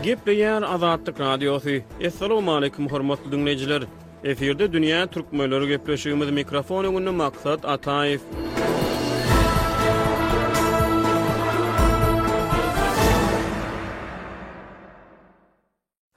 Gepleýär Azatlyk Radiosu. Assalamu alaykum hormatly dinleyijiler. Eferde dünýä türkmenleri gepleşigimiz mikrofon öňünde maksat Ataýew.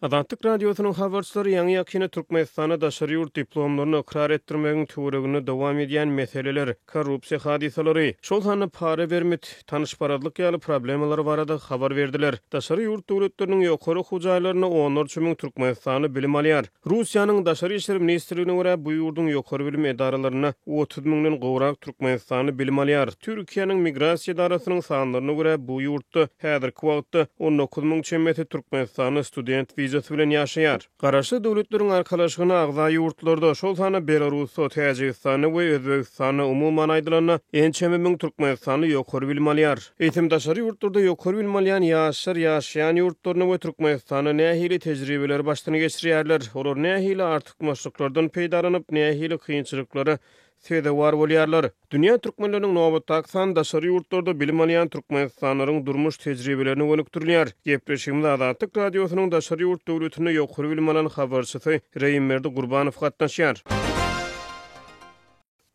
Azatlyk Radiosynyň habarçylary ýa-ni ýakşyny Türkmenistana daşary ýurt diplomlaryny ikrar etdirmegiň töwereginde dowam edýän meseleler, korrupsiýa hadisalary, şol sany para bermit, tanışparadlyk ýaly problemler barada habar berdiler. Daşary ýurt döwletleriniň ýokary hujaýlaryna 14.000 Türkmenistany bilim alýar. Russiýanyň daşary işler ministrligine görä bu ýurdun ýokary bilim edaralaryna 30.000den gowrak Türkmenistany bilim alýar. Türkiýanyň migrasiýa idarasynyň sanlaryna görä bu ýurtda häzirki wagtda 19.000 çemmeti Türkmenistany student bilen ýaşaýar. Garaşly döwletleriň arkalaşygyna agza ýurtlarda şol sany Belarus, Täjikistan we Özbekistan umumyň aýdylanyna ençemi 1000 Türkmenistany ýokary bilim alýar. Eýtimdaşary ýurtlarda ýokary bilim alýan ýaşlar ýaşaýan ýurtlaryny we Türkmenistany nähili tejribeler başlyny geçirýärler. Olar nähili artykmaşlyklardan peýdalanyp nähili kynçylyklary sede war bolýarlar. Dünýä türkmenleriniň nowatda aksan daşary ýurtlarda bilim alýan türkmenistanyň durmuş tejribelerini gönükdirýär. Gepleşigimde Azatlyk Radiosynyň daşary ýurt döwletine ýokary bilim alan habarçysy Reýmerdi Gurbanow gatnaşýar.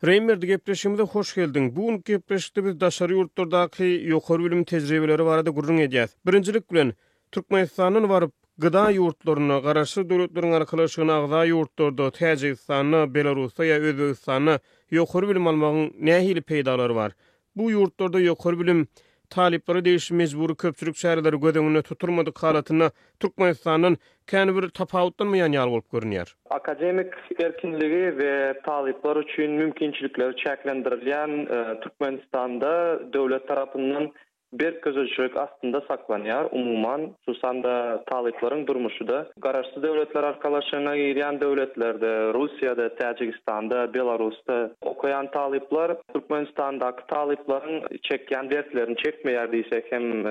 Reýmerdi, gepleşigimize hoş geldiň. Bu gepleşikde biz daşary ýurtlardaky ýokary bilim tejribeleri barada gurrun edýäs. Birinjilik bilen Türkmenistanyň baryp gıda ýurtlaryna, garaşly döwletleriň arkalaşygyna agza ýurtlarda, Täjikistany, Belarusy ýa Özbekistany ýokary bilim almagyň nähili peýdalary bar. Bu ýurtlarda ýokary bilim taliplary değişik mejburi köpçülük şäherleri gödüňünde tuturmadyk halatyna Türkmenistanyň käni bir tapawutlanmaýan ýaly bolup görünýär. Akademik erkinligi we talipler üçin mümkinçilikleri çäklendirilýän Türkmenistanda döwlet tarapyndan bir közöçülük aslında saklanýar. Umuman, susanda taliplerin durmuşu da garaşly döwletler arkalaşygyna girýän döwletlerde, Russiýada, Täjikistanda, Belarusda okuyan talipler Türkmenistandaky taliplerin çekýän derslerini çekmeýär diýsek hem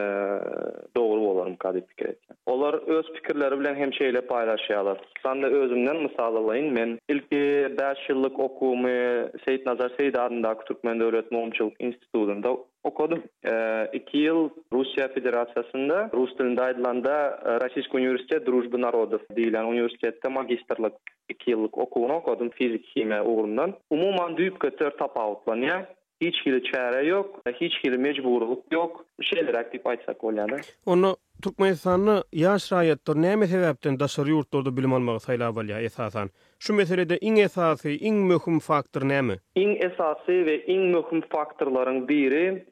dogry bolarym kadip pikir etýär. Olar öz pikirleri bilen hem şeýle paýlaşýarlar. Susanda özümden mysal alaýyn. Men ilki 5 ýyllyk okumy Seýdnazar Seýd adyndaky Türkmen Döwlet Moňçylyk institutunda okudum. 2 yıl Rusya Federasyasında Rus dilinde aýdylanda Rossiyski Uniwersitet Drujby Narodov diýilen uniwersitetde magistrlyk 2 ýyllyk okuwyny okudum fizik kimia ugrundan. Umuman düýp kötür tapawutlanýar. Hiç hili çare yok, hiç hili mecburluk yok. Şeýleräk diýip aýtsak bolýar. Onu Türkmenistanyň ýaş raýatlar näme sebäpden daşary ýurtlarda bilim almagy saýlap alýar esasan? Şu meselede iň esasy, iň möhüm faktor näme? Iň esasy we iň möhüm faktorlaryň biri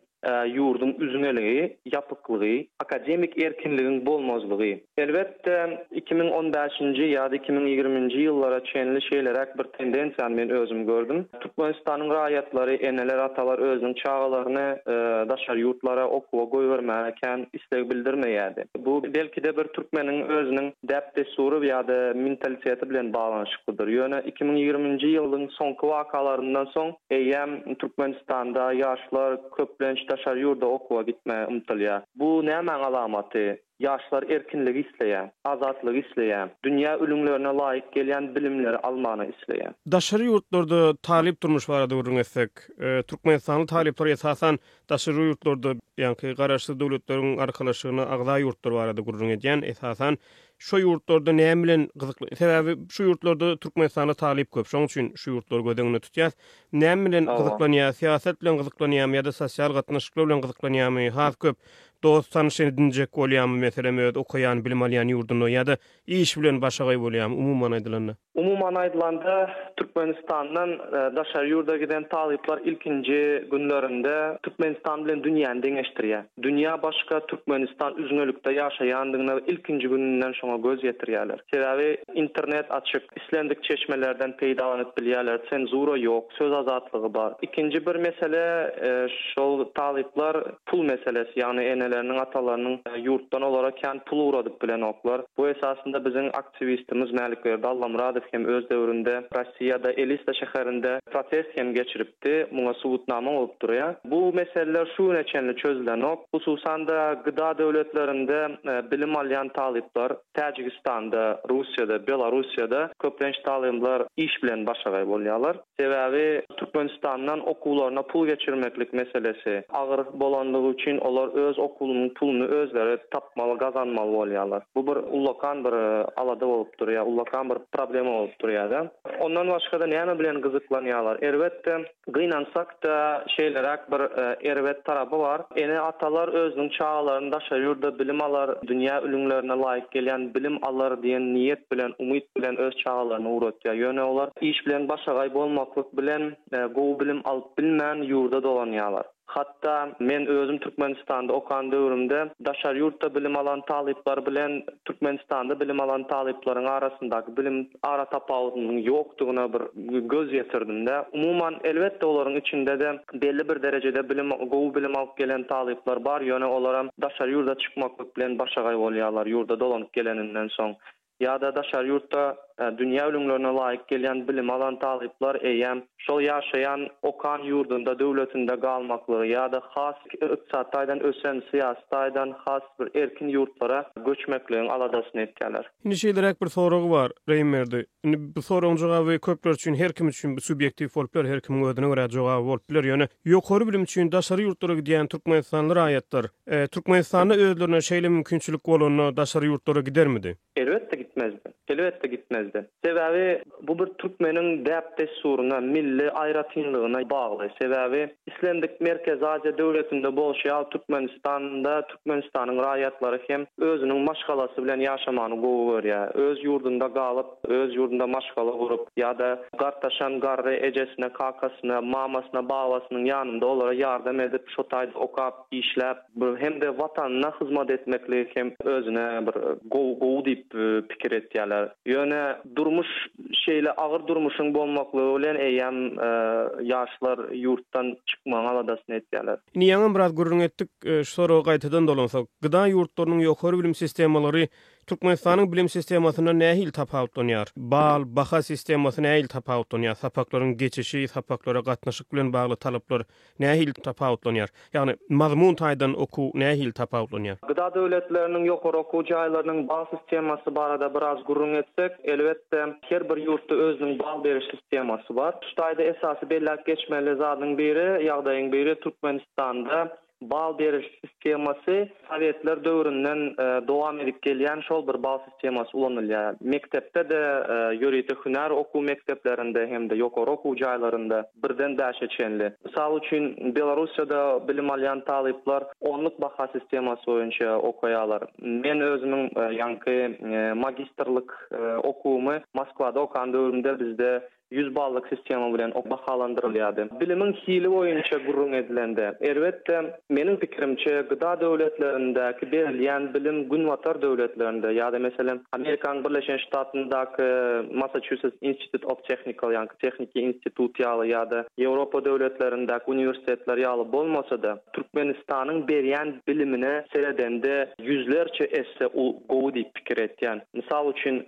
yurdun üzüneligi, yapıklığı, akademik erkinliğin bolmazlığı. Elbette 2015-nji ýa-da 2020-nji ýyllara çenli şeýleräk bir tendensiýany men özüm gördüm. Türkmenistanyň raýatlary, eneler, atalar özüniň çağalaryny daşary ýurtlara okuwa goýbermäken isleg bildirmeýärdi. Bu belki-de bir türkmeniň özüniň däp desury ýa-da mentaliteti bilen baglanyşyklydyr. Ýöne 2020-nji ýylyň soňky wakalaryndan soň eýem Türkmenistanda ýaşlar köplenç daşary ýurda okuwa gitme umtylýar. Bu näme alamaty? Ýaşlar erkinligi isleýär, azatlyk isleýär, dünýä ölümlerine laýyk gelýän bilimleri almany isleýär. Daşary ýurtlarda talip durmuş barada görüň etsek, Türkmenistanyň talipleri esasan daşary ýurtlarda, ýa-ni garaşly döwletleriň arkalaşygyna agza ýurtlar barada görüň edýän esasan şu ýurtlarda näme bilen gyzykly? Sebäbi şu ýurtlarda Türkmenistana talip köp. Şoň üçin şu ýurtlar gödeňine tutýar. Näme bilen gyzyklanýar? Siýasat bilen gyzyklanýarmy ýa-da sosial gatnaşyklar bilen gyzyklanýarmy? Has köp dost tanışyny dinjek bolýarmy meselem okuyan bilim alýan ýurduny ýa-da iş bilen başagaý bolýarmy umuman aýdylanda? Umuman aýdylanda Türkmenistandan daşary ýurda giden talipler ilkinji günlerinde Türkmenistan bilen dünýäni deňeşdirýär. Dünýä başga, Türkmenistan üzünlükde ýaşaýandygyna ilkinji günden şoňa göz ýetirýärler. Sebäbi internet açyk, islendik çeşmelerden peýdalanyp bilýärler, senzura ýok, söz azatlygy bar. İkinji bir mesele şol talipler pul meselesi, ýani eneleriniň atalarynyň ýurtdan olarak kän pul uradyp bilen oklar. Bu esasında bizim aktivistimiz Mälikberdi Allamradov hem öz döwründe Rossiýada Elista şäherinde protest hem geçiripdi. Muňa subutnama bolup durýar. Bu meseleler şu neçenli çözülen ok. Hususan da gıda döwletlerinde bilim alýan talipler Täjikistanda, Russiýada, Belarusiýada köplenç talipler iş bilen başagaý bolýarlar. Sebäbi Türkmenistandan okuwlaryna pul geçirmeklik meselesi agyr bolanlygy üçin olar öz pulunu özleri tapmaly, gazanmaly bolýarlar. Bu bir ullakan bir alada bolup durýar, ullakan bir problem bolup durýar. Ondan başga da näme bilen gyzyklanýarlar? Elbetde gynansak da şeýlerak bir elbet tarapy var. Ene atalar özüniň çağlaryny daşar ýurda bilim alar, dünýä ülümlerine laýyk gelýän bilim alar diýen niýet bilen, umyt bilen öz çağlaryny uğratýar. Ýöne olar iş bilen başagay bolmaklyk bilen gowy bilim alyp bilmän ýurda dolanýarlar. Hatta men özüm Türkmenistanda okan döwrümde daşar ýurtda bilim alan talyplar bilen Türkmenistanda bilim alan talyplaryň arasyndaky bilim ara tapawutynyň ýokdugyna bir göz ýetirdim-de. Umuman elbetde olaryň içinde de belli bir derejede bilim gowy bilim alyp gelen talyplar bar, ýöne olaram daşar ýurda çykmaklyk bilen başagay bolýarlar ýurda dolanyp geleninden soň. Ýa-da daşar ýurtda dünýä ülümlerine laýyk gelýän bilim alan talyplar eýem şol ýaşaýan okan ýurdunda döwletinde galmaklygy ýa-da has ykdysadydan ösen syýasatydan has bir erkin ýurtlara göçmekligiň aladasyny etýärler. Indi şeýleräk bir soragy bar, Reýmerdi. Indi bu soragyň jogaby köpler üçin, her kim üçin subyektiw bolup ber, her kim özüne görä jogaby bolup biler. Ýöne ýokary bilim üçin daşary ýurtlara gidýän türkmenistanylar aýatlar. Türkmenistanyň özlerine şeýle mümkinçilik bolanyna daşary ýurtlara gidermidi? Elbetde gitmezdi. Elbetde gitmezdi. Sebebi bu bir Türkmeniň däpde suruna, milli aýratynlygyna bagly. Sebebi İslamdyk Merkez Aziýa döwletinde bolşýan Türkmenistanyň raýatlary hem özüniň maşgalasy bilen ýaşamany gowy görýär. Öz ýurdunda galyp, öz ýurdunda maşgala gurup ýa-da gartaşan garry ejesine, kakasyna, mamasyna, babasynyň ýanynda olara ýardam edip, şo taýda okap, işläp, hem de watanyna hyzmat etmekli hem özüne bir gowy diýip pikir etýärler. Ýöne durmuş şeýle agyr durmuşyň bolmaklygy bilen eýem ýaşlar ýurtdan çykmaň aladasyny etýärler. Ýa-da biraz gurrun etdik, şu soraga gaýtadan dolansak, gyda ýurtlarynyň ýokary bilim sistemalary Türkmenistanyň bilim sistemasyna nähil tapawutlanýar? Bal, baha sistemasy nähil tapawutlanýar? Sapaklaryň geçişi, sapaklara gatnaşyk bilen bagly talaplar nähil tapawutlanýar? Ýagny mazmun taýdan oku nähil tapawutlanýar? Gyda döwletleriniň ýokary okuw jaýlarynyň bal sistemasy barada biraz gurrun etsek, elbetde her bir ýurtda özüniň bal beriş sistemasy bar. Şu taýda esasy belläp geçmeli zadyň biri, ýagdaýyň biri Türkmenistanda bal beriş sistemasy Sowetler döwründen dowam edip gelýän şol bir bal sistemasy ulanylýar. Mektepde de ýöreýte hüner okuw mekteplerinde hem de ýokary okuw jaýlarynda birden däşe çenli. Misal üçin Belarusiýada bilim alýan talyplar onluk baha sistemasy boýunça okuýarlar. Men özümiň ýanky magistrlyk okuwymy Moskwada okan döwrümde bizde 100 ballyk sistema bilen bahalandyrylýardy. Bilimiň hili boýunça gurrun edilendi. Elbetde meniň pikirimçe gyda döwletlerindäki berilýän bilim günwatar döwletlerinde ýa-da meselem Amerikanyň Birleşen Ştatlaryndaky Massachusetts Institute of Technical ýa-da Techniki institut ýa-da Ýewropa döwletlerindäki uniwersitetler ýaly bolmasa-da Türkmenistanyň berýän bilimine seredende yüzlerçe esse gowy diýip pikir etýän. Misal üçin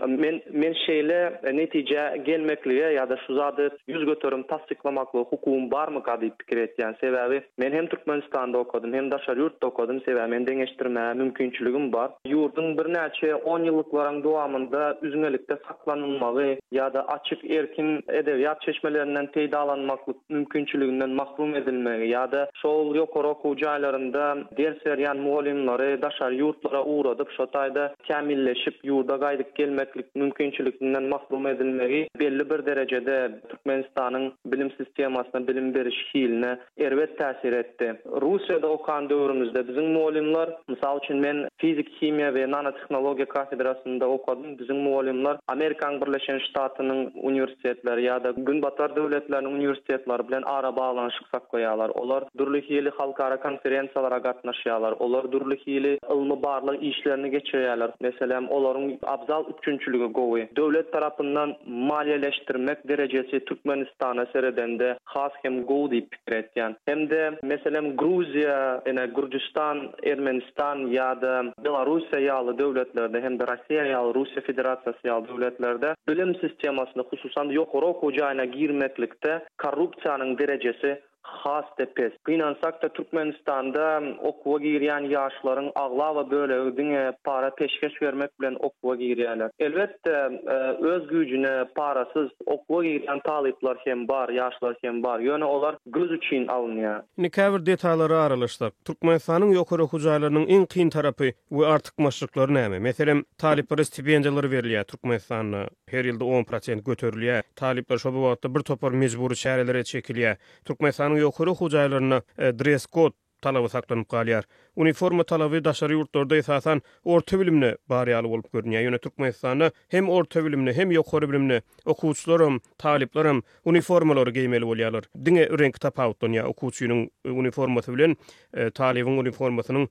men şeýle netije gelmekligi ýa-da şu zady yüz göterim tasdiklamakly hukum barmy diýip pikir etýän. Sebebi men hem Türkmenistanda okudum, hem daşary ýurtda okudum. Sebebi men deňeşdirme mümkinçiligim bar. Ýurdun bir näçe 10 ýyllyklaryň dowamında üzüňelikde saklanylmagy ýa-da açyk erkin edebiýat çeşmelerinden peýdalanmaklyk mümkinçiliginden mahrum edilmegi ýa-da şol ýokary okuw jaýlarynda ders berýän muallimlary daşary ýurtlara uğradyp şo taýda kämilleşip ýurda gaýdyp gelmeklik mümkinçiliginden mahrum edilmegi belli bir derejede Türkmenistanyň bilim sistemasyna, bilim beriş hiline elbet täsir etdi. Russiýada okan döwrümizde biziň muallimler, mysal üçin men fizik, himiýa we nanotehnologiýa kafedrasynda okudum. Biziň muallimler Amerikanyň Birleşen Ştatlarynyň uniwersitetleri ýa-da günbatar döwletleriniň uniwersitetleri bilen ara baglanyşyk saklaýarlar. Olar durly hili halkara konferensiýalara gatnaşýarlar. Olar durly hili ilmi barlyk işlerini geçirýärler. Meselem olaryň abzal üçünçüligi gowy. Döwlet tarapyndan maliýeleşdirmek derecesi Türkmenistana seredende has hem gowy diýip pikir etýän. Hem de meselem Gruziýa, Gürcistan, Ermenistan ýa-da Belarusiýa ýaly döwletlerde hem de Rossiýa ýaly Russiýa Federasiýasy ýaly döwletlerde bilim sistemasyny hususan ýokary okuw jaýyna girmeklikde korrupsiýanyň derecesi has tepes. Inansak da Türkmenistanda okuwa girýän ýaşlaryň agla we bölegi para peşkeş bermek bilen okuwa girýärler. Elbetde öz güýjüne parasız okuwa girýän talyplar hem bar, ýaşlar hem bar. Ýöne olar göz üçin alınýar. Näkäbir detallara aralaşdyk. Türkmenistanyň ýokary okujaýlarynyň iň kyn tarapy we artykmaşlyklary näme? Meselem, talyplere stipendiýalar berilýär Türkmenistanda. Her ýylda 10% göterilýär. Talyplar şo wagtda bir topar mejburi şäherlere çekilýär. Türkmenistanyň ýokary okujaýlaryna dress code talaby saklanyp galýar. Uniforma talaby daşary ýurtlarda esasan orta bilimli barýaly bolup görünýär. Ýöne Türkmenistanda hem orta bilimli hem ýokary bilimli okuwçylarym, talyplarym uniformalary giýmeli bolýarlar. Diňe renk tapawutlanýar okuwçynyň uniformasy bilen talybyň uniformasynyň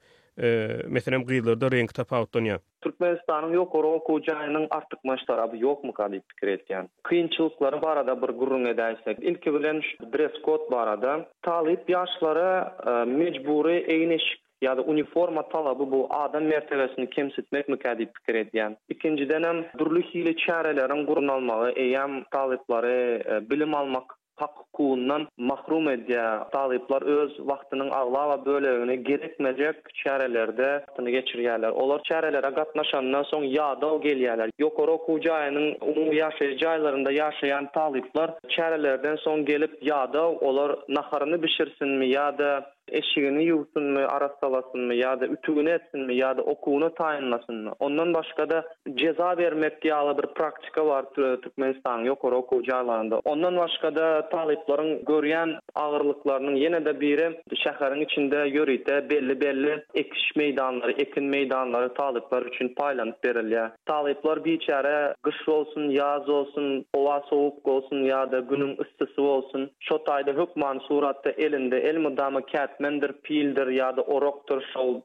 meselem gyýylarda renk tapawutlanýar. Türkmenistanyň ýokary okuwjaýynyň artykmaş tarapy ýokmy diýip pikir etýän. Kynçylyklary barada bir gurrun edärsek, ilki bilen dress code barada talyp ýaşlara mejburi eýneşik ýa-da uniforma talaby bu adam mertebesini kemsitmek diýip pikir etýän. İkinciden hem durly hile çärelerin gurulmagy, eýem talyplary bilim almak hakkyndan mahrum edýär. Talyplar öz wagtynyň agla we bölegini gerekmejek çärelerde wagtyny geçirýärler. Olar çärelere gatnaşandan soň ýada gelýärler. Ýokary okuwjaýynyň umumy ýaşaýan ýaşaýan talyplar çärelerden soň gelip ýada olar naharyny bişirsinmi ýa-da eşigini ýuwsunmy, arasalasynmy ýa-da ütügini etsinmi ýa-da okuwyny taýynlasynmy. Ondan başga da ceza bermek ýaly bir praktika bar Türkmenistanyň ýokary okuwjaýlarynda. Ondan başga da talyplaryň görýän agyrlyklarynyň ýene de biri şäheriň içinde ýöride belli ekiş meýdanlary, ekin meýdanlary talyplar üçin paýlanyp berilýär. Talyplar biçare gyş bolsun, ýaz bolsun, owa sowuk bolsun ýa-da günüň ysysy bolsun, şo taýda hökman suratda elinde elmydama mendir, pildir ýa-da orokdur, şol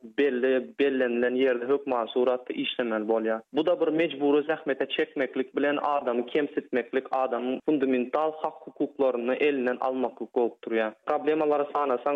bellenilen ýerde hökman suratda işlemel bolýar. Bu da bir mejburi zähmete çekmeklik bilen adamy kemsitmeklik, adamyň fundamental hak hukuklaryny elinden almak bolup durýar. Problemalary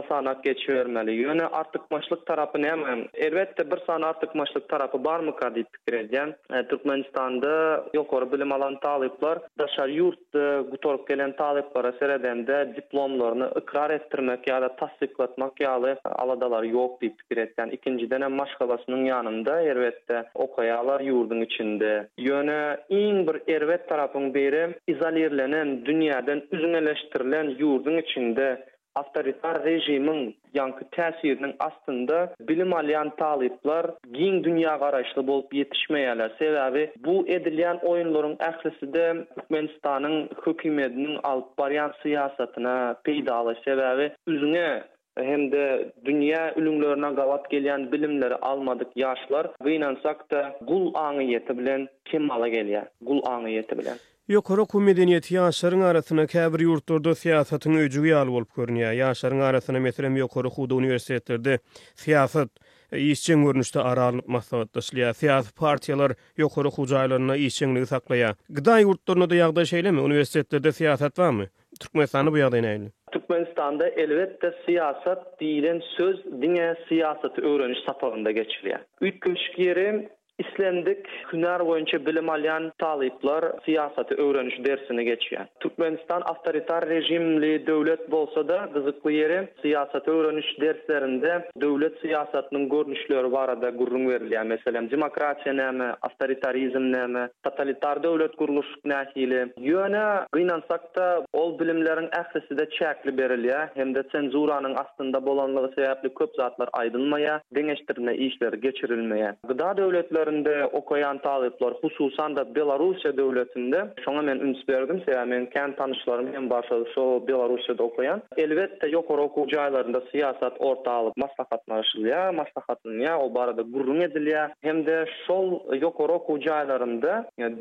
sanak geçivermeli. Ýöne artykmaşlyk tarapy näme? Elbetde bir sana artykmaşlyk tarapy barmy diýip pikir edýän. Türkmenistanda ýokary bilim alan talyplar daşary ýurtda gutorup gelen talyplara seredende diplomlaryny ikrar etdirmek ýa-da tasdiklatmak ýaly aladalar ýok diýip pikir etýän. İkinciden hem maşgalasynyň ýanynda elbetde okaýalar ýurdun içinde. Ýöne iň bir erwet tarapyň biri izolerlenen, dünýäden üzüňeleşdirilen ýurdun içinde awtoritar rejimiň ýanky täsiriniň astynda bilim alýan talyplar giň dünýä garaşly bolup ýetişmeýärler. Sebäbi bu edilýän oýunlaryň ählisinde Türkmenistanyň hökümetiniň alyp barýan syýasatyna peýdaly sebäbi üzüňe hem de dünýä ülümlerine gawat gelýän bilimleri almadyk ýaşlar gynansak da gul aňyýety bilen kemala gelýär. Gul aňyýety bilen. Ýokary okuw medeniýeti ýaşlaryň arasyna käbir ýurtlarda siýasatyň öjügi ýaly bolup görünýär. Ýaşlaryň arasyna meselem ýokary okuwda uniwersitetlerde siýasat işçiň görnüşde aralyp maslahatlaşýar. Siýasy partiýalar ýokary okuwjaýlaryna işçiňligi saklaýar. Gyda ýurtlaryna da ýagdaý şeýlemi? Uniwersitetlerde siýasat barmy? Türkmenistanda bu ýagdaý näme? Türkmenistanda elbette siyasat diýilen söz diňe siýasaty öwreniş sapagynda geçirýär. Üç köşk ýeri İslendik hüner boýunça bilim alýan talyplar siýasaty öwreniş dersini geçýär. Türkmenistan awtoritar rejimli döwlet bolsa da gyzykly ýeri siýasaty öwreniş derslerinde döwlet siýasatynyň görnüşleri barada gurrun berilýär. Meselem demokratiýa näme, awtoritarizm näme, totalitar döwlet guruluşy nähili. Ýöne gynansak da ol bilimleriň ählisinde çäkli berilýär, hem de senzuranyň astynda bolanlygy sebäpli köp zatlar aýdylmaýar, deňeşdirme işleri geçirilmeýär. Gyda döwletler okayan talyplar, hususan da Belarusiya döwletinde, şoňa men üns berdim, sebäbi men kän tanışlarym hem başady şo Belarusiýada okayan. Elbetde ýokary okuwjaýlarynda siýasat ortalyp maslahatlanýar, o barada gurrun edilýär. Hem de şol ýokary okuwjaýlarynda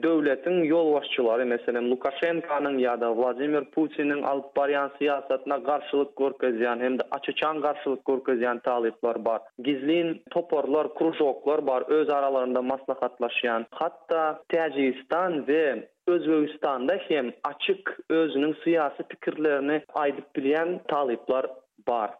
döwletiň ýol başçylary, meselem Lukashenkanyň ýa-da Vladimir Putiniň alyp barýan siýasatyna garşylyk görkezýän hem de açyçan garşylyk görkezýän talyplar bar. Gizlin toporlar, krujoklar bar, öz aralarında maslahatlaşýan. Hatta Täjikistan we Özbegistanda hem açyk özüniň syýasy pikirlerini aýdyp bilýän talyplar bar.